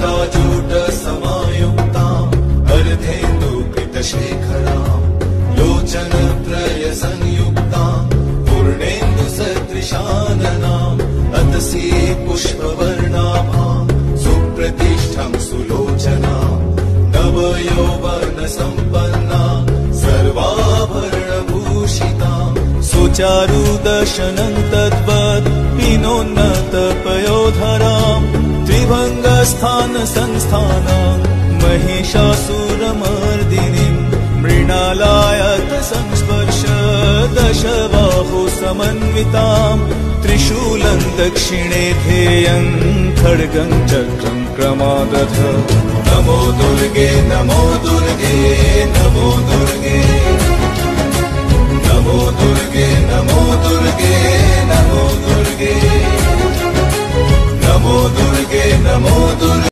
जटाजूट समायुक्ताम् अर्धेन्दुकृतशेखराम् लोचनत्रय संयुक्ताम् पूर्णेन्दुसदृशाननाम् अतसी पुष्पवर्णाभाम् सुप्रतिष्ठाम् सुलोचनाम् नवयौवनसम्पन्नाम् सर्वाभरणभूषिताम् सुचारुदर्शनम् तद्वत् विनोन्नतपयोधराम् त्रिभङ्गस्थानसंस्थानाम् महिषासुरमर्दिनीम् मृणालायत संस्पर्श दशबाहुसमन्विताम् त्रिशूलम् दक्षिणे ध्येयम् खड्गम् चक्रम् क्रमादध नमो दुर्गे नमो दुर्गे नमो दुर्गे नमो दुर्गे नमो दुर्गे नमो दुर्गे नमो दुर्गे नमो दुर्गे।